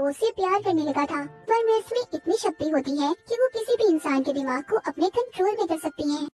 रोज से प्यार करने लगा था। मरमेड्स में इतनी शक्ति होती है कि वो किसी भी इंसान के दिमाग को अपने कंट्रोल में कर सकती हैं।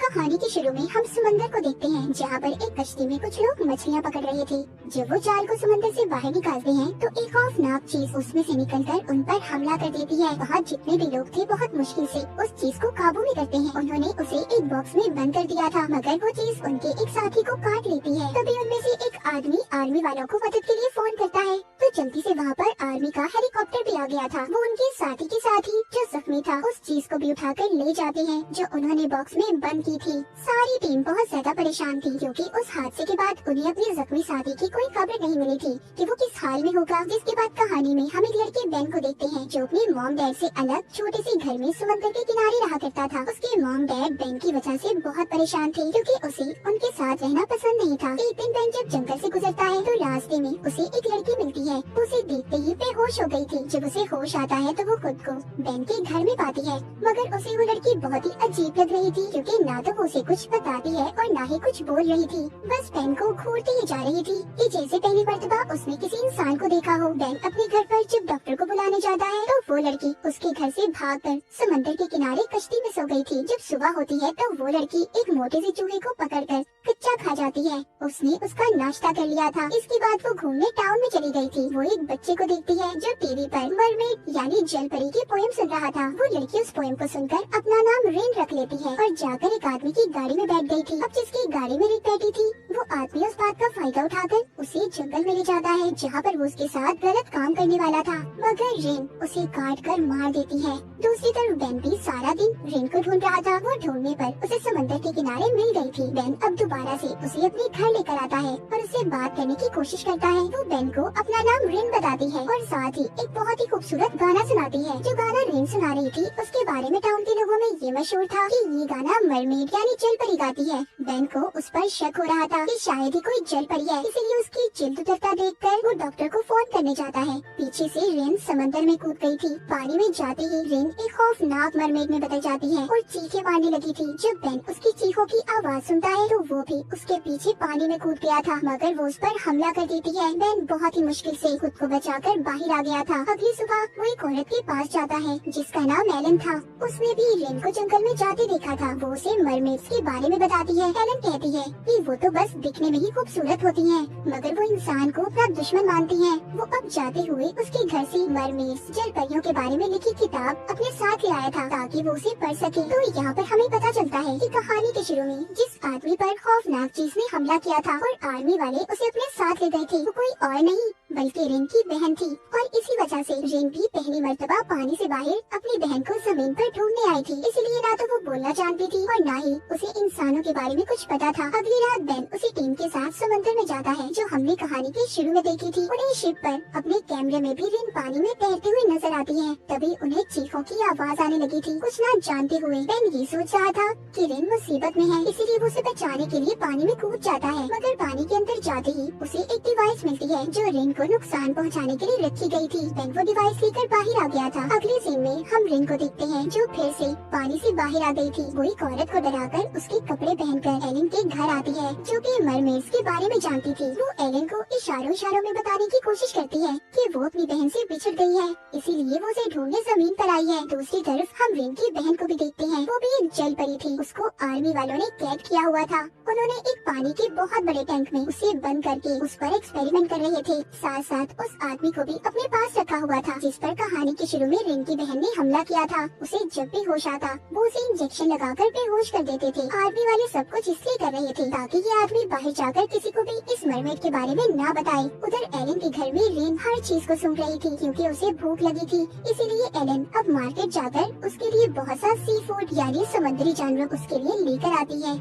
कहानी के शुरू में हम समंदर को देखते हैं, जहाँ पर एक कश्ती में कुछ लोग मछलियाँ पकड़ रहे थे। जब वो जाल को समंदर से बाहर निकालते हैं तो एक खौफनाक चीज उसमें से निकलकर उन पर हमला कर देती है। वहाँ जितने भी लोग थे बहुत मुश्किल से उस चीज को काबू में करते हैं। उन्होंने उसे एक बॉक्स में बंद कर दिया था, मगर वो चीज उनके एक साथी को काट लेती है। तभी उनमें से एक आदमी आर्मी वालों को मदद के लिए फोन करता है, तो जल्दी से वहाँ पर आर्मी का हेलीकॉप्टर भी आ गया था। वो उनके साथी के साथ ही जो जख्मी था उस चीज को भी उठाकर ले जाते हैं जो उन्होंने बॉक्स में बंद की थी। सारी टीम बहुत ज्यादा परेशान थी, क्योंकि उस हादसे के बाद उन्हें अपने जख्मी साथी की कोई खबर नहीं मिली थी कि वो किस हाल में होगा। जिसके बाद कहानी में हम एक लड़के बेन को देखते हैं, जो अपने मॉम डैड से अलग छोटे से घर में समंदर के किनारे रहा करता था। उसके मॉम डैड बेन की वजह से बहुत परेशान थे, क्योंकि उसे उनके साथ रहना पसंद नहीं था। एक दिन बेन जब जंगल से गुजरता है तो रास्ते में उसे एक लड़की मिलती है। उसे देखते ही बेहोश हो गई थी। जब उसे होश आता है तो वो खुद को बेन के घर में पाती है, मगर उसे वो लड़की बहुत ही अजीब लग रही थी, क्योंकि ना तो वो उसे कुछ बताती है और ना ही कुछ बोल रही थी। बस बेन को घूरती ही जा रही थी कि जैसे पहली मर्तबा उसने किसी इंसान को देखा हो। बेन अपने घर पर जब डॉक्टर को बुलाने जाता है तो वो लड़की उसके घर से भागकर समंदर के किनारे कश्ती में सो गई थी। जब सुबह होती है तो वो लड़की एक मोटे से चूहे को पकड़कर कच्चा खा जाती है। उसने उसका नाश्ता कर लिया था। इसके बाद वो घूमने टाउन में चली गई थी। वो एक बच्चे को देखती है जो टीवी पर मरमेड यानी जल परी की पोएम सुन रहा था। वो लड़की उस पोएम को सुनकर अपना नाम रेन रख लेती है और जाकर एक आदमी की गाड़ी में बैठ गई थी। अब जिसकी गाड़ी में रेन बैठी थी वो आदमी उस बात का फायदा उठाकर उसे जंगल में ले जाता है, जहाँ पर वो उसके साथ गलत काम करने वाला था, मगर रेन उसे काट कर मार देती है। दूसरी तरफ बेन भी सारा दिन रेन को ढूंढ रहा था। वो ढूंढने पर उसे समंदर के किनारे मिल गई थी। बेन अब दोबारा से उसे अपने घर लेकर आता है और उससे बात करने की कोशिश करता है। वो बेन को अपना नाम रेन बताती है और साथ ही एक बहुत ही खूबसूरत गाना सुनाती है। जो गाना रेन सुना रही थी उसके बारे में टाउन के लोगों में ये मशहूर था कि ये गाना मरमेड यानी जल परी गाती है। बेन को उस पर शक हो रहा था कि शायद ही कोई जल परी है, इसीलिए उसकी जिल्द उतरता देखकर वो डॉक्टर को फोन करने जाता है। पीछे से रेन समंदर में कूद गई थी। पानी में जाते ही रेन एक खौफनाक मरमेड में बदल जाती है और चीखें मारने लगी थी। जब बेन उसकी चीखों की आवाज सुनता है तो वो भी उसके पीछे पानी में कूद गया था, मगर वो उस पर हमला कर देती है। बेन बहुत ही मुश्किल से खुद को बचाकर बाहर आ गया था। अगली सुबह वो एक औरत के पास जाता है जिसका नाम एलन था। उसने भी रेन को जंगल में जाते देखा था। वो उसे मरमेड्स के बारे में बताती है। एलन कहती है कि वो तो बस दिखने में ही खूबसूरत होती हैं, मगर वो इंसान को अपना दुश्मन मानती हैं। वो अब जाते हुए उसके घर से मरमेड्स जल परियों के बारे में लिखी किताब अपने साथ लाया था ताकि वो उसे पढ़ सके। तो यहाँ पर हमें पता चलता है कि कहानी के शुरू में जिस आदमी पर खौफनाक चीज ने हमला किया था और आर्मी वाले उसे अपने साथ ले गए थे, वो कोई और नहीं बल्कि रेन की बहन थी। और इसी वजह से रेन भी पहली मर्तबा पानी से बाहर अपनी बहन को जमीन पर ढूंढने आई थी। इसलिए ना तो वो बोलना जानती थी और ना ही उसे इंसानों के बारे में कुछ पता था। अगली रात बेन उसी टीम के साथ समंदर में जाता है जो हमने कहानी के शुरू में देखी थी। उन्हें शिप पर अपने कैमरे में भी रेन पानी में तैरते हुए नजर आती है। तभी उन्हें चीखों की आवाज आने लगी थी। कुछ ना जानते हुए बेन ये सोच रहा था कि रेन मुसीबत में है, इसीलिए वो उसे बचाने के लिए पानी में कूद जाता है। मगर पानी के अंदर जाते ही उसे एक डिवाइस मिलती है जो रेन को नुकसान पहुंचाने के लिए रखी गई थी। बेन वो डिवाइस लेकर बाहर आ गया था। अगले सीन में हम रेन को देखते हैं जो फिर से पानी से बाहर आ गई थी। वो एक औरत को डराकर उसके कपड़े पहनकर एलन के घर आती है जो कि मरमेड्स के बारे में जानती थी। वो एलन को इशारों में बताने की कोशिश करती है कि वो अपनी बहन से बिछड़ गई है, इसीलिए वो उसे ढूंढने जमीन पर आई है। दूसरी तरफ हम रेन की बहन को भी देखते हैं। वो भी एक जल परी थी। उसको आर्मी वालों ने कैद किया हुआ था। उन्होंने एक पानी के बहुत बड़े टैंक में उसे बंद करके उस पर एक्सपेरिमेंट कर रहे थे। साथ साथ उस आदमी को भी अपने पास रखा हुआ था जिस पर कहानी के शुरू में रेन की बहन ने हमला किया था। उसे जब भी होश आता वो उसे इंजेक्शन लगाकर बेहोश कर देते थे। आर्मी वाले सब कुछ इसलिए कर रहे थे ताकि ये आदमी बाहर जाकर किसी को भी इस मरमेड के बारे में ना बताए। उधर एलन के घर में रेन हर चीज को सुन रही थी क्योंकि उसे भूख लगी थी। इसीलिए एलन अब मार्केट जाकर उसके लिए बहुत सा सी फूड यानी समुद्री जानवर उसके लिए लेकर आती है।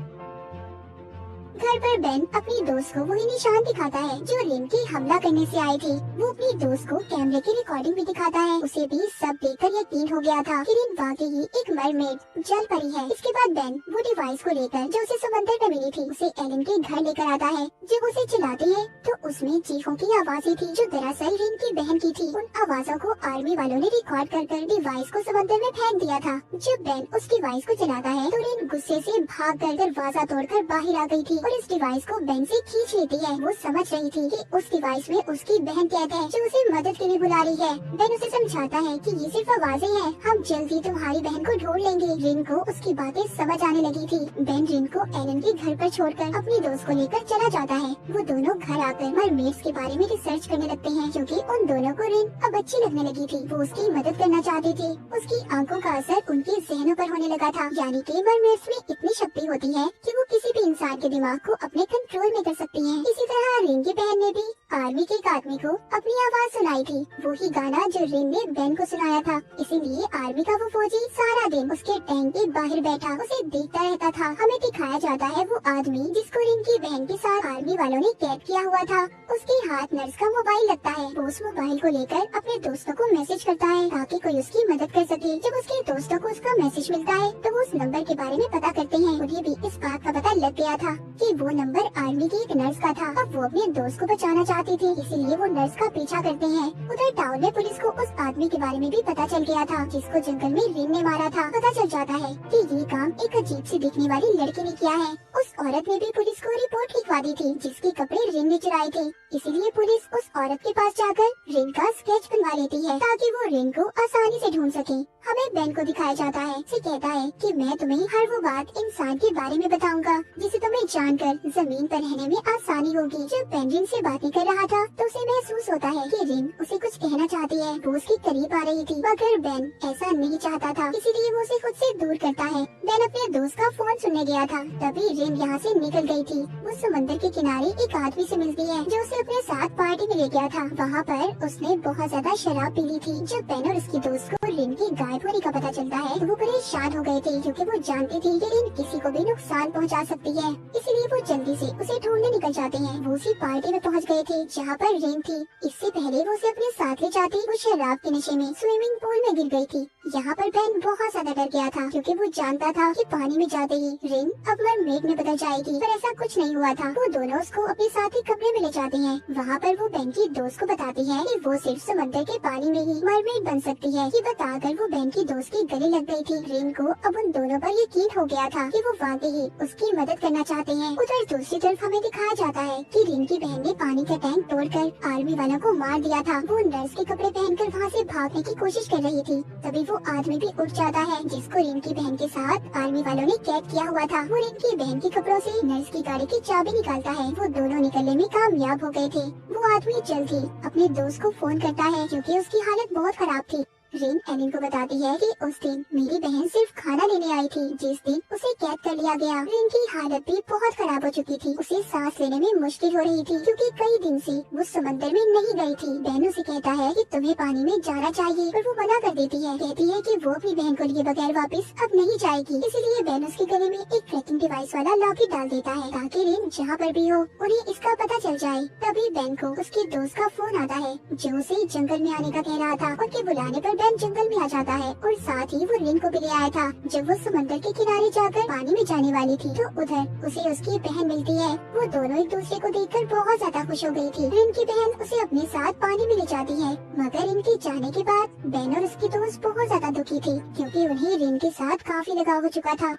घर पर बेन अपनी दोस्त को वही निशान दिखाता है जो रेन की हमला करने से आए थे। वो अपनी दोस्त को कैमरे की रिकॉर्डिंग भी दिखाता है। उसे भी सब देखकर यकीन हो गया था कि रेन वाकई एक मरमेड जल परी है। इसके बाद बेन वो डिवाइस को लेकर जो उसे समंदर में मिली थी उसे एलन के घर लेकर आता है। जब उसे चलाते हैं तो उसमें चीखों की आवाजें थी जो दरअसल रेन की बहन की थी। उन आवाजों को आर्मी वालों ने रिकॉर्ड कर डिवाइस को समंदर में फेंक दिया था। जब बेन उस डिवाइस को जलाता है तो रिन गुस्से से भागकर दरवाजा तोड़कर बाहर आ गई थी और इस डिवाइस को बेन से खींच लेती है। वो समझ रही थी कि उस डिवाइस में उसकी बहन कैद है जो उसे मदद के लिए बुला रही है। बेन उसे समझाता है कि ये सिर्फ आवाजें हैं, हम जल्दी तुम्हारी बहन को ढूंढ लेंगे। रिन को उसकी बातें समझ आने लगी थी। बेन रिन को एलन के घर पर छोड़कर अपनी दोस्त को लेकर चला जाता है। वो दोनों घर आकर मरमेड्स के बारे में रिसर्च करने लगते हैं क्योंकि उन दोनों को रिन अब अच्छी लगने लगी थी। वो उसकी मदद करना चाहती थी। उसकी आंखों का असर उनके जहनों पर होने लगा था। यानी कि मरमेड्स में इतनी शक्ति होती है कि वो किसी भी इंसान के दिमाग को अपने कंट्रोल में कर सकती हैं। इसी तरह रिन की बहन ने भी आर्मी के एक आदमी को अपनी आवाज सुनाई थी, वो ही गाना जो रिन ने बेन को सुनाया था। इसीलिए आर्मी का वो फौजी सारा दिन उसके टैंक के बाहर बैठा उसे देखता रहता था। हमें दिखाया जाता है वो आदमी जिसको रिन की बहन के साथ आर्मी वालों ने कैद किया हुआ था। उसके हाथ नर्स का मोबाइल लगता है। वो उस मोबाइल को लेकर अपने दोस्तों को मैसेज करता है ताकि कोई उसकी मदद कर सके। जब उसके दोस्तों को उसका मैसेज मिलता है तो वो उस नंबर के बारे में पता करते हैं। उन्हें भी इस बात का पता लग गया था कि वो नंबर आर्मी की एक नर्स का था। अब वो अपने दोस्त को बचाना चाहती थी, इसीलिए वो नर्स का पीछा करते हैं। उधर टाउन में पुलिस को उस आदमी के बारे में भी पता चल गया था जिसको जंगल में रिन ने मारा था। पता चल जाता है कि ये काम एक अजीब सी दिखने वाली लड़की ने किया है। उस औरत ने भी पुलिस को रिपोर्ट लिखवा दी थी जिसके कपड़े रिन ने चुराए थे। इसीलिए पुलिस उस औरत के पास जाकर रिन का स्केच बनवा लेती है ताकि वो रिन को आसानी से ढूंढ सके। हमें बेन को दिखाया जाता है। उसे कहता है कि मैं तुम्हें हर वो बात इंसान के बारे में बताऊंगा जिसे तुम्हें जानकर जमीन पर रहने में आसानी होगी। जब बेन रिन से बातें कर रहा था तो उसे महसूस होता है कि रिन उसे कुछ कहना चाहती है। वो उसके करीब आ रही थी मगर बेन ऐसा नहीं चाहता था, इसीलिए वो उसे खुद से दूर करता है। बेन अपने दोस्त का फोन सुनने गया था, तभी रिन यहाँ से निकल गई थी। वो समंदर के किनारे एक आदमी से मिलती है जो उसे अपने साथ पार्टी में ले गया था। वहाँ पर उसने बहुत ज्यादा शराब पी ली थी। जब बेन और उसकी दोस्त को रिन के गायब होने का पता चलता है तो वो परेशान हो गए थे क्योंकि वो जानती थी कि रिन किसी को भी नुकसान पहुँचा सकती है। इसीलिए वो जल्दी से उसे ढूंढने निकल जाते हैं। वो उसी पार्टी में पहुँच गए थे जहाँ पर रिन थी। इससे पहले वो उसे अपने साथ ले जाती, वो शराब के नशे में स्विमिंग पूल में गिर गई थी। यहाँ पर बेन बहुत ज्यादा डर गया था क्योंकि वो जानता था कि पानी में जाते ही रिन अब मरमेड में बदल जाएगी, पर ऐसा कुछ नहीं हुआ था। वो दोनों उसको अपने साथ ही कमरे में ले जाते हैं। वहाँ पर वो बेन की दोस्त को बताती है कि वो सिर्फ समंदर के पानी में ही मरमेड बन सकती है। ये बताकर वो बेन की दोस्त के गले लग गई थी। रिन को अब उन दोनों पर यकीन हो गया था कि वो वाकई ही उसकी मदद करना चाहते हैं। उधर दूसरी तरफ हमें दिखाया जाता है कि रिन की बहन ने पानी का टैंक तोड़कर आर्मी वालों को मार दिया था। वो नर्स के कपड़े पहनकर वहाँ से भागने की कोशिश कर रही थी, तभी वो आदमी भी उठ जाता है जिसको रिन की बहन के साथ आर्मी वालों ने कैद किया हुआ था। वो रिन की बहन के कपड़ों से नर्स की गाड़ी की चाबी निकालता है। वो दोनों निकलने में कामयाब हो गए थे। वो आदमी जल्द ही अपने दोस्त को फोन करता है क्योंकि उसकी हालत बहुत खराब थी। रिन एलिन को बताती है कि उस दिन मेरी बहन सिर्फ खाना लेने आई थी जिस दिन उसे कैद कर लिया गया। रिन की हालत भी बहुत खराब हो चुकी थी। उसे सांस लेने में मुश्किल हो रही थी क्योंकि कई दिन से वो समंदर में नहीं गई थी। बहन उसे कहता है कि तुम्हें पानी में जाना चाहिए, पर वो मना कर देती है। कहती है कि वो अपनी बहन को लिए बगैर वापस अब नहीं जाएगी। इसीलिए बहन उसके गले में एक ट्रैकिंग डिवाइस वाला लॉकेट डाल देता है ताकि रिन जहाँ पर भी हो उन्हें इसका पता चल जाए। तभी बहन को उसके दोस्त का फोन आता है जो उसे जंगल में आने का कह रहा था। उनके बुलाने पर बेन जंगल में आ जाता है और साथ ही वो रिन को भी ले आया था। जब वो समंदर के किनारे जाकर पानी में जाने वाली थी तो उधर उसे उसकी बहन मिलती है। वो दोनों एक दूसरे को देखकर बहुत ज्यादा खुश हो गई थी। रिन की बहन उसे अपने साथ पानी में ले जाती है, मगर इनके जाने के बाद बेन और उसकी दोस्त बहुत ज्यादा दुखी थी क्योंकि उन्हें रिन के साथ काफी लगाव हो चुका था।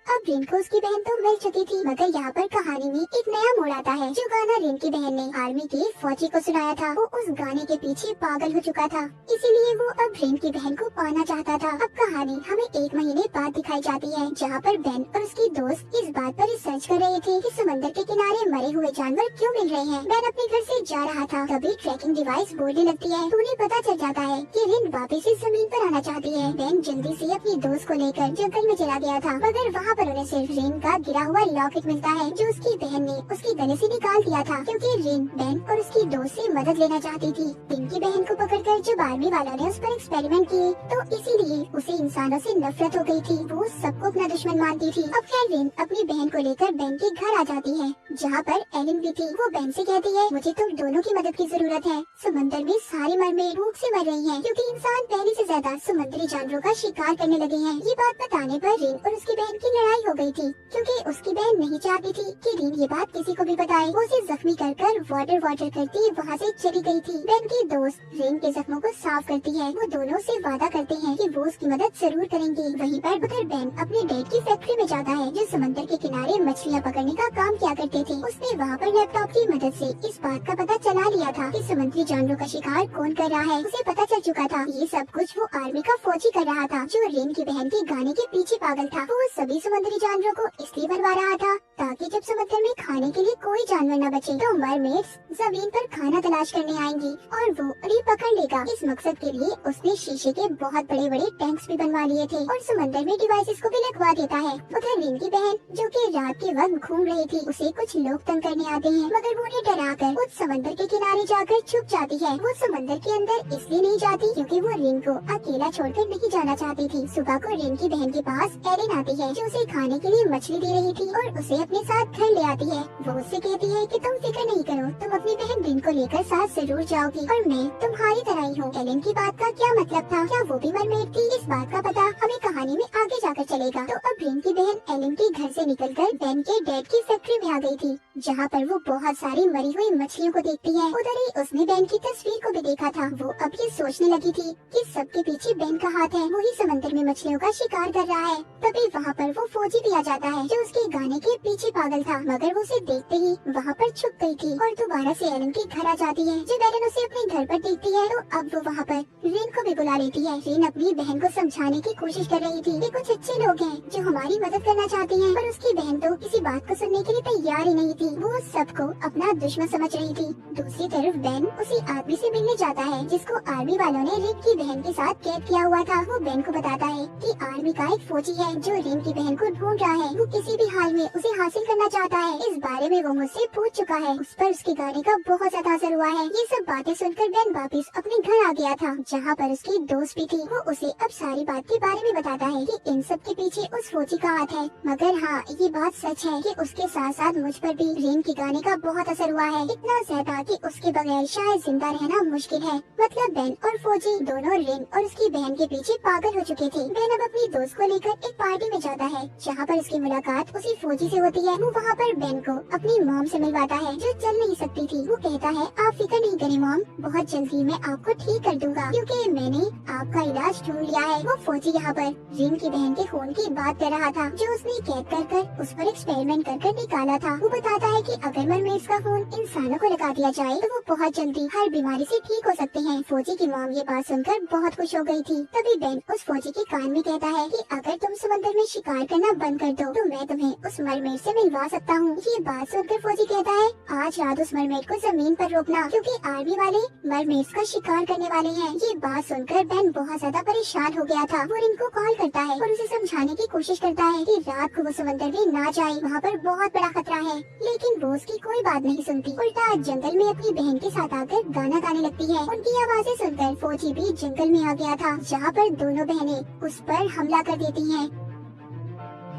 अब रिन को उसकी बहन तो मिल चुकी थी, मगर यहाँ पर कहानी में एक नया मोड़ आता है। जो गाना रिन की बहन ने आर्मी के फौजी को सुनाया था, वो उस गाने के पीछे पागल हो चुका था। इसीलिए वो अब रिन की बहन को पाना चाहता था। अब कहानी हमें 1 महीने बाद दिखाई जाती है जहाँ पर बेन और उसकी दोस्त इस बात पर रिसर्च कर रहे थे कि समंदर के किनारे मरे हुए जानवर क्यों मिल रहे हैं। बेन अपने घर से जा रहा था, तभी ट्रैकिंग डिवाइस बोलने लगती है। तो उन्हें पता चल जाता है कि रिन वापस इस जमीन पर आना चाहती है। बेन जल्दी से अपनी दोस्त को लेकर जंगल में चला गया था, मगर वहाँ पर उन्हें सिर्फ रिन का गिरा हुआ लॉकेट मिलता है जो उसकी बहन ने उसके गले से निकाल दिया था क्योंकि रिन बेन और उसकी दोस्त से मदद लेना चाहती थी। रिन की बहन को पकड़कर जब आर्मी वालों ने उस पर एक्सपेरिमेंट किए तो इसीलिए उसे इंसानों से नफरत हो गई थी। वो सबको अपना दुश्मन मानती थी। अब खैर रिन अपनी बहन को लेकर बेन के घर आ जाती है जहाँ पर एलिन भी थी। वो बेन से कहती है मुझे तुम दोनों की मदद की जरूरत है। समंदर में सारी मरमेड भूख से मर रही हैं क्योंकि इंसान पहले से ज्यादा समुद्री जानवरों का शिकार करने लगे हैं। ये बात बताने पर रिन और उसकी बहन की लड़ाई हो गई थी, क्योंकि उसकी बहन नहीं चाहती थी कि रिन ये बात किसी को भी बताए। वो उसे जख्मी कर वाटर करती वहाँ से चली गई थी। बेन की दोस्त रिन के जख्मों को साफ करती है। वो दोनों से वादा करते हैं कि वो उसकी मदद जरूर करेंगे। वहीं पर उधर बेन अपने डैड की फैक्ट्री में जाता है, जो समंदर के किनारे मछलियाँ पकड़ने का काम किया करते थे। उसने वहाँ पर लैपटॉप की मदद से इस बात का पता चला लिया था कि समुद्री जानवरों का शिकार कौन कर रहा है। उसे पता चल चुका था ये सब कुछ वो आर्मी का फौजी कर रहा था, जो रिन की बहन के गाने के पीछे पागल था। वो सभी समुद्री जानवरों को इसलिए मरवा रहा था ताकि जब समुद्र में खाने के लिए कोई जानवर न बचे तो मरमेड्स जमीन पर खाना तलाश करने आएंगी और वो रिन पकड़ लेगा। इस मकसद के लिए उसने शीशे के बहुत बड़े बड़े टैंक्स भी बनवा लिए थे और समंदर में डिवाइसेस को भी लगवा देता है। उधर रिन की बहन, जो कि रात के वक्त घूम रही थी, उसे कुछ लोग तंग करने आते हैं, मगर वो उन्हें डराकर उस समंदर के किनारे जाकर छुप जाती है। वो समंदर के अंदर इसलिए नहीं जाती क्योंकि वो रिन को अकेला छोड़कर नहीं जाना चाहती थी। सुबह को रिन की बहन के पास एरिन आती है, जो उसे खाने के लिए मछली दे रही थी और उसे अपने साथ घर ले आती है। वो उससे कहती है कि तुम फिक्र नहीं करो, तुम अपनी बहन रिन को लेकर साथ जरूर जाओगी और मैं तुम्हारी तरह ही हूँ। एलिन की बात का क्या मतलब था? क्या वो भी मरमेड थी? इस बात का पता हमें कहानी में आगे जाकर चलेगा। तो अब रिन की बहन एलिन के घर से निकलकर बेन के डैड की फैक्ट्री में आ गई थी, जहाँ पर वो बहुत सारी मरी हुई मछलियों को देखती है। उधर ही उसने बेन की तस्वीर को भी देखा था। वो अब ये सोचने लगी थी कि सबके पीछे बेन का हाथ है, वही समंदर में मछलियों का शिकार कर रहा है। तभी वहाँ पर वो फौजी भी आ जाता है, जो उसके गाने के पीछे पागल था, मगर वो उसे देखते ही वहाँ पर छुप गई थी और दोबारा से एलन के घर आ जाती है। जब एलन उसे अपने घर पर देखती है तो अब वो वहाँ पर रिन को भी बुला लेती है। रिन अपनी बहन को समझाने की कोशिश कर रही थी कि कुछ अच्छे लोग हैं जो हमारी मदद करना चाहते हैं, पर उसकी बहन तो किसी बात को सुनने के लिए तैयार ही नहीं थी। वो सबको अपना दुश्मन समझ रही थी। दूसरी तरफ बेन उसी आदमी से मिलने जाता है जिसको आर्मी वालों ने रिन की बहन के साथ कैद किया हुआ था। वो बेन को बताता है कि आर्मी का एक फौजी है जो रिन की बहन को ढूंढ रहा है। वो किसी भी हाल में उसे हासिल करना चाहता है। इस बारे में वो मुझसे पूछ चुका है। उस पर उसके गाने का बहुत ज्यादा असर हुआ है। ये सब बातें सुनकर बेन वापस अपने घर आ गया था, जहाँ पर उसकी दोस्त भी थी। वो उसे अब सारी बात के बारे में बताता है कि इन सब के पीछे उस फौजी का हाथ है, मगर हाँ ये बात सच है कि उसके साथ साथ मुझ पर भी रिन के गाने का बहुत असर हुआ है, इतना ज्यादा कि उसके बगैर शायद जिंदा रहना मुश्किल है। मतलब बेन और फौजी दोनों रिन और उसकी बहन के पीछे पागल हो चुके थे। बेन अब अपनी दोस्त को लेकर एक पार्टी में जाता है, जहाँ पर उसकी मुलाकात उसी फौजी से होती है। वो वहाँ पर बेन को अपनी मॉम से मिलवाता है, जो चल नहीं सकती थी। वो कहता है आप फिक्र नहीं करें मॉम, बहुत जल्दी मैं आपको ठीक कर दूंगा क्योंकि मैंने आपका इलाज ढूंढ लिया है। वो फौजी यहाँ पर रिन की बहन के खून की बात कर रहा था, जो उसने कैद कर उस पर एक्सपेरिमेंट कर निकाला था। वो बताता है कि अगर मरमेड्स का खून इंसानों को लगा दिया जाए तो वो बहुत जल्दी हर बीमारी से ठीक हो सकते हैं। फौजी की मॉम ये बात सुनकर बहुत खुश हो गई थी। तभी बेन उस फौजी के कान में कहता है कि अगर तुम समंदर में शिकार करना बंद कर दो तो मैं तुम्हें उस मरमेड से मिलवा सकता हूँ। ये बात सुनकर फौजी कहता है आज रात उस मरमेड को जमीन पर रोकना, क्योंकि आर्मी वाले मरमेड्स का शिकार करने वाले हैं। ये बात सुनकर बेन बहुत ज्यादा परेशान हो गया था। वो रिन को कॉल करता है और उसे समझाने की कोशिश करता है कि रात को वो समंदर में ना जाए, वहाँ पर बहुत बड़ा खतरा है, लेकिन वो उसकी कोई बात नहीं सुनती। उल्टा जंगल में अपनी बहन के साथ आकर गाना गाने लगती है। उनकी आवाजें सुनकर फौजी भी जंगल में आ गया था, जहाँ पर दोनों बहनें उस पर हमला कर देती हैं।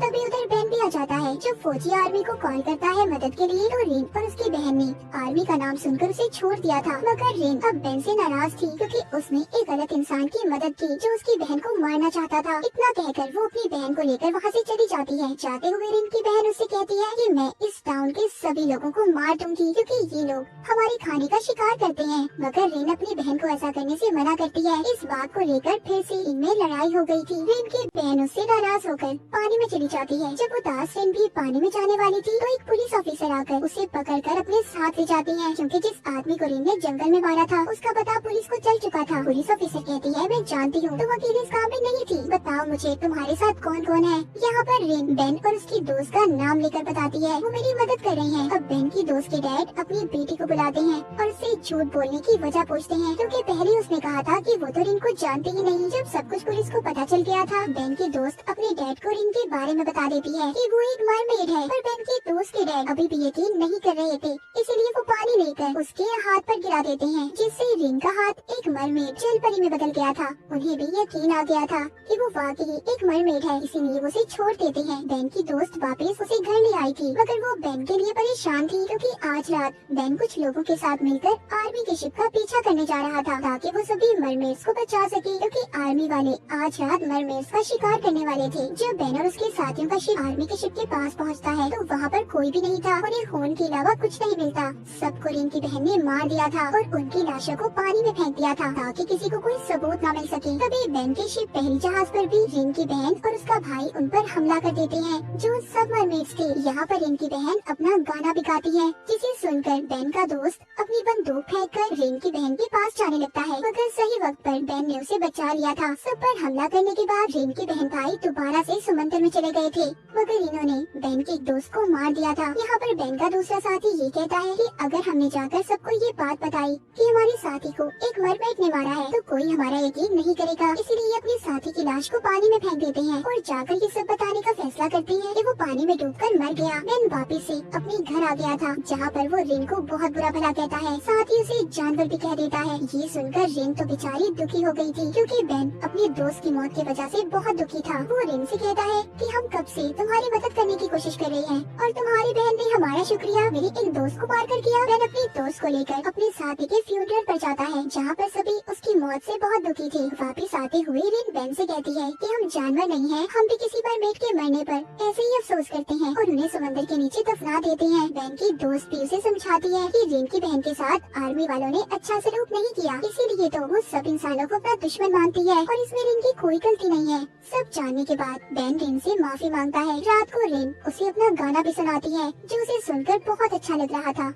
तभी उधर बेन भी आ जाता है। जब फौजी आर्मी को कॉल करता है मदद के लिए तो रिन और उसकी बहन ने आर्मी का नाम सुनकर उसे छोड़ दिया था, मगर रिन अब बेन से नाराज थी क्योंकि उसने एक गलत इंसान की मदद की जो उसकी बहन को मारना चाहता था। इतना कहकर वो अपनी बहन को लेकर वहाँ से चली जाती है। जाते हुए रिन की बहन उससे कहती है कि मैं इस टाउन के सभी लोगों को मार दूंगी क्योंकि ये लोग हमारे खाने का शिकार करते हैं, मगर रिन अपनी बहन को ऐसा करने से मना करती है। इस बात को लेकर फिर से इनमें लड़ाई हो गई थी। रिन की बहन उससे नाराज होकर पानी में चली जाती है। जब उदास रिन भी पानी में जाने वाली थी तो एक पुलिस ऑफिसर आकर उसे पकड़कर अपने साथ ले जाती है, क्योंकि जिस आदमी को रिन ने जंगल में मारा था उसका पता पुलिस को चल चुका था। पुलिस ऑफिसर कहती है मैं जानती हूँ तुम अकेले इस काम में नहीं थी, बताओ मुझे तुम्हारे साथ कौन कौन है। यहाँ पर रिन बेन और उसकी दोस्त का नाम लेकर बताती है वो मेरी मदद कर रही है। अब बेन की दोस्त के डैड अपनी बेटी को बुलाते हैं और उससे झूठ बोलने की वजह पूछते हैं, क्योंकि पहले उसने कहा था कि वो तो रिन को जानती ही नहीं। जब सब कुछ पुलिस को पता चल गया था, बेन की दोस्त अपने डैड को रिन के बारे में बता देती है कि वो एक मरमेड है, पर बेन की दोस्त के डैड अभी भी यकीन नहीं कर रहे थे, इसलिए वो पानी लेकर उसके हाथ पर गिरा देते हैं, जिससे रिन का हाथ एक मरमेड जल परी में बदल गया था। उन्हें भी यकीन आ गया था कि वो वाकई एक मरमेड है, इसीलिए वो उसे छोड़ देते हैं। बेन की दोस्त वापस उसे घर ले आई थी, मगर वो बेन के लिए परेशान थी क्योंकि आज रात बेन कुछ लोगों के साथ मिलकर आर्मी के शिप का पीछा करने जा रहा था ताकि वो सभी मरमेड्स को बचा सके, क्योंकि आर्मी वाले आज रात मरमेड्स का शिकार करने वाले थे। जब बेन और उसके साथियों का शिप आर्मी के शिप के पास पहुंचता है तो वहाँ पर कोई भी नहीं था। उन्हें खून के अलावा कुछ नहीं मिलता। सबको रिन की बहन ने मार दिया था और उनकी लाशों को पानी में फेंक दिया था ताकि किसी को कोई सबूत न मिल सके। तभी बेन के शिप पहली जहाज पर भी रिन की बहन और उसका भाई उन पर हमला कर देते हैं जो सब मरमेड्स थे। यहाँ पर रिन की बहन अपना गाना भी गाती है जिसे सुनकर बेन का दोस्त अपनी बंदूक फेंककर रिन की बहन के पास जाने लगता है, मगर सही वक्त पर बेन ने उसे बचा लिया था। सब पर हमला करने के बाद रिन के बहन भाई दोबारा से समंदर में चले गए थे, मगर इन्होंने बेन के एक दोस्त को मार दिया था। यहाँ पर बेन का दूसरा साथी ये कहता है कि अगर हमने जाकर सबको ये बात बताई कि हमारे साथी को एक मरमेड ने मारा है तो कोई हमारा यकीन नहीं करेगा, इसलिए अपने साथी की लाश को पानी में फेंक देते हैं और जाकर ये सब बताने का फैसला करते हैं कि वो पानी में डूबकर मर गया। बेन वापिस से अपने घर आ गया था जहाँ पर वो रिन को बहुत बुरा भला कहता है, साथ ही उसे जानवर भी कह देता है। ये सुनकर रिन तो बेचारी दुखी हो गई थी क्योंकि बेन अपने दोस्त की मौत की वजह से बहुत दुखी था। वो रिन से कहता है कि हम कब से तुम्हारी मदद करने की कोशिश कर रहे हैं और तुम्हारी बहन ने हमारा शुक्रिया मेरे एक दोस्त को मार कर किया। बेन अपने दोस्त को लेकर अपने साथी के फ्यूनरल पर जाता है जहाँ पर सभी उसकी मौत से बहुत दुखी थे। वापिस आते हुए रिन बेन से कहती है कि हम जानवर नहीं हैं, हम भी किसी मरमेड के मरने पर ऐसे ही अफसोस करते हैं और उन्हें समंदर के नीचे दफना देते हैं। बेन की दोस्त भी उसे समझाती है कि रिन की बहन के साथ आर्मी वालों ने अच्छा सलूक नहीं किया, इसीलिए तो वो सब इंसानों को अपना दुश्मन मानती है और इसमें रिन की कोई गलती नहीं है। सब जानने के बाद बेन रिन से माफी मांगता है। रात को रिन उसे अपना गाना भी सुनाती है जो उसे सुनकर बहुत अच्छा लग रहा था।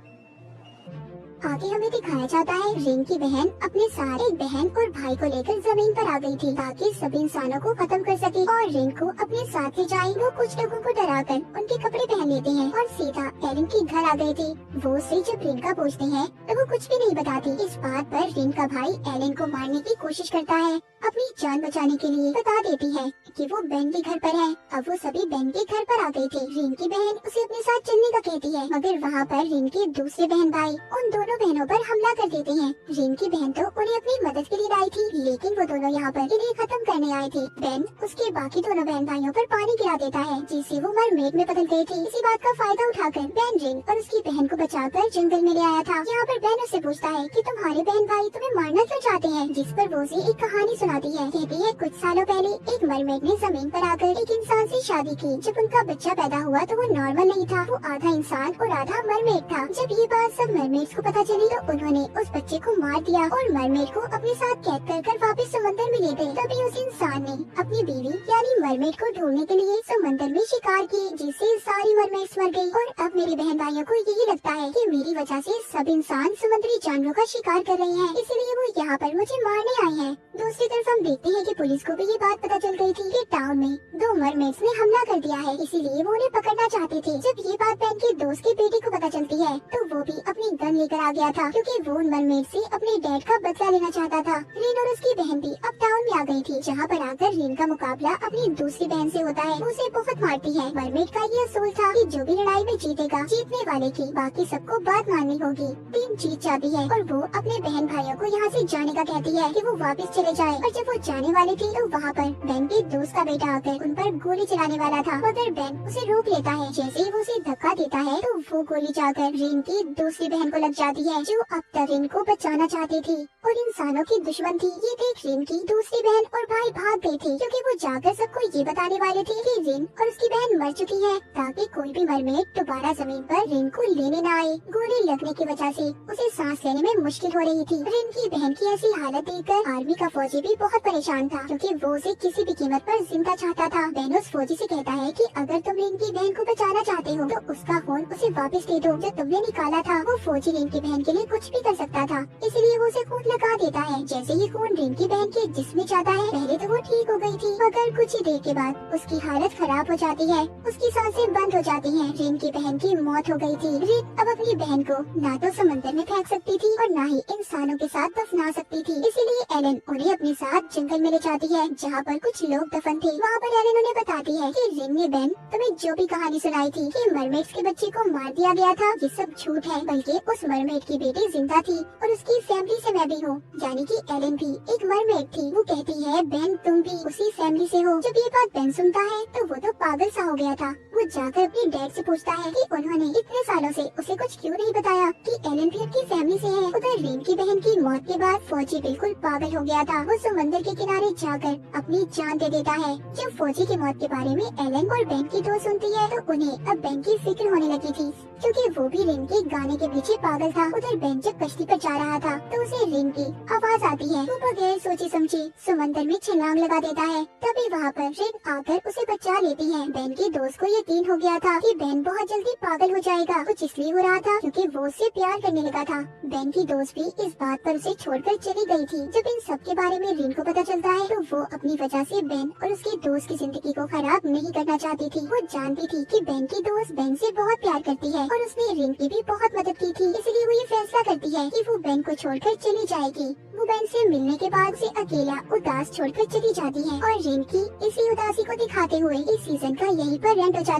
आगे हमें दिखाया जाता है रिन की बहन अपने साथ एक बहन और भाई को लेकर जमीन पर आ गई थी ताकि सभी इंसानों को खत्म कर सके और रिन को अपने साथ ले जाए। वो कुछ लोगों को डराकर उनके कपड़े पहन लेते हैं और सीधा एलन के घर आ गए थे। वो उसे जब रिन का पूछते हैं तो वो कुछ भी नहीं बताती। इस बात पर रिन का भाई एलन को मारने की कोशिश करता है। अपनी जान बचाने के लिए बता देती है कि वो बेन के घर पर है। अब वो सभी बेन के घर पर आ गए थे। रिन की बहन उसे अपने साथ चलने का कहती है, मगर वहाँ पर रिन के दूसरे बहन भाई उन दोनों बहनों पर हमला कर देते हैं। रिन की बहन तो उन्हें अपनी मदद के लिए लाई थी, लेकिन वो दोनों यहाँ पर इन्हें खत्म करने आए थे। बेन उसके बाकी दोनों बहन भाइयों पर पानी गिरा देता है जिससे वो मरमेड में बदल गए थे। इसी बात का फायदा उठाकर बेन रिन और उसकी बहन को बचाकर जंगल में ले आया था। यहाँ पर बेन उससे पूछता है कि तुम्हारे बहन भाई तुम्हें मारना क्यों चाहते हैं, जिस पर वो उसे एक कहानी सुनाती है। कहती है कुछ सालों पहले एक मरमेड ने जमीन पर आकर एक इंसान से शादी की। जब उनका बच्चा पैदा हुआ तो वो नॉर्मल नहीं था, वो आधा इंसान और आधा मरमेड था। जब ये बात सब मरमेड्स को पता चली तो उन्होंने उस बच्चे को मार दिया और मरमेड को अपने साथ कैद कर वापस समंदर में ले गए। तभी उस इंसान ने अपनी बीवी यानी मरमेड को ढूंढने के लिए समंदर में शिकार किए, जिससे सारी मरमेड्स मर गई। और अब मेरे बहन भाइयों को यही लगता है कि मेरी वजह से सब इंसान समुद्री जानवरों का शिकार कर रहे हैं, इसलिए वो यहाँ पर मुझे मारने आए हैं। दूसरी तरफ हम देखते हैं कि पुलिस को भी ये बात पता चल गई थी कि टाउन में 2 मरमेड्स ने हमला कर दिया है, इसीलिए वो उन्हें पकड़ना चाहते थे। जब ये बात बेन के दोस्त की बेटी को पता चलती है तो वो भी अपनी गन लेकर आ गया था क्योंकि वो उन मरमेड से अपने डैड का बदला लेना चाहता था। रिन और उसकी बहन भी अब टाउन में आ गई थी, जहाँ पर आकर रिन का मुकाबला अपनी दूसरी बहन से होता है। उसे बहुत मारती है। मरमेड का ये असूल था कि जो भी लड़ाई में जीतेगा जीतने वाले की बाकी सबको बात माननी होगी। टीम जीत जाती है और वो अपने बहन भाइयों को यहाँ से जाने का कहती है कि वो वापस चले जाए। और जब वो जाने वाले थे तो वहाँ पर बेन के दोस्त का बेटा आकर उन पर गोली चलाने वाला था, मगर बेन उसे रोक लेता है। जैसे ही वो उसे धक्का देता है तो वो गोली जाकर रिन की दूसरी बहन को लग जाती है जो अब तक रिन को बचाना चाहती थी और इंसानों की दुश्मन थी। ये देख रिन की दूसरी बहन और भाई भाग गए थे क्योंकि वो जाकर सबको ये बताने वाले थे कि रिन और उसकी बहन मर चुकी है ताकि कोई भी मरमेड दोबारा जमीन पर रिन को लेने न आए। गोली लगने की वजह से उसे सांस लेने में मुश्किल हो रही थी। रिन की बहन की ऐसी हालत देखकर आर्मी का फौजी भी बहुत परेशान था क्योंकि वो उसे किसी भी कीमत पर जिंदा चाहता था। बेन उस फौजी से कहता है कि अगर तुम रिन की बहन को बचाना चाहते हो तो उसका खून उसे वापस दे दो जो तुमने निकाला था। वो फौजी रिन की बहन के लिए कुछ भी कर सकता था, इसलिए वो उसे खून लगा देता है। जैसे ही खून रिन की बहन के जिस्म में जाता है पहले तो वो ठीक हो गई थी, मगर कुछ ही देर के बाद उसकी हालत खराब हो जाती है, उसकी सांसें बंद हो जाती हैं। रिन की बहन की मौत हो गई थी। रिन अब अपनी बहन को ना तो समंदर में फेंक सकती थी और ना ही इंसानों के साथ दफना सकती थी, इसीलिए एलन उन्हें अपने साथ जंगल में ले जाती है जहाँ पर कुछ लोग दफन थे। वहाँ पर एलन उन्हें बताती है कि रिन ने बेन तुम्हें जो भी कहानी सुनाई थी कि मरमेड्स के बच्चे को मार दिया गया था, ये सब झूठ है, बल्कि उस मरमेड की बेटी जिंदा थी और उसकी फैमिली से मैं भी हूँ, यानी कि एलन भी एक मरमेड थी। वो कहती है बेन तुम भी उसी फैमिली से हो। जब ये बात बेन सुनता है तो वो तो पागल सा हो गया था। वो जाकर अपने डैड से पूछता है कि उन्होंने इतने सालों से उसे कुछ क्यों नहीं बताया कि एलन भी उनकी फैमिली से है। उधर रिन की बहन की मौत के बाद फौजी बिल्कुल पागल हो गया था। वो समंदर के किनारे जाकर अपनी जान दे देता है। जब फौजी की मौत के बारे में एलन और बेन की दोस्त सुनती है तो उन्हें अब बेन की फिक्र होने लगी थी, क्योंकि वो भी रिन के गाने के पीछे पागल था। उधर बेन जब कश्ती पर जा रहा था तो उसे रिन की आवाज आती है। वो बगैर सोचे समझे समंदर में छलांग लगा देता है। तभी वहाँ पर रिन आकर उसे बचा लेती है। बेन के दोस्त को यकीन हो गया था कि बेन बहुत जल्दी पागल हो जाएगा, कुछ इसलिए हो रहा था क्योंकि वो उससे प्यार करने लगा था। बेन की दोस्त भी इस बात पर उसे छोड़कर चली गई थी। जब इन सब के बारे में रिन को पता चलता है तो वो अपनी वजह से बेन और उसके दोस्त की जिंदगी को खराब नहीं करना चाहती थी। वो जानती थी कि बेन की दोस्त बेन से बहुत प्यार करती है और उसने रिन की भी बहुत मदद की थी, इसलिए वो ये फैसला करती है कि वो बेन को छोड़कर चली जाएगी। वो बेन से मिलने के बाद उसे अकेला उदास छोड़कर चली जाती है और रिन की इसी उदासी को दिखाते हुए इस सीजन का यहीं पर एंड हो जाता है।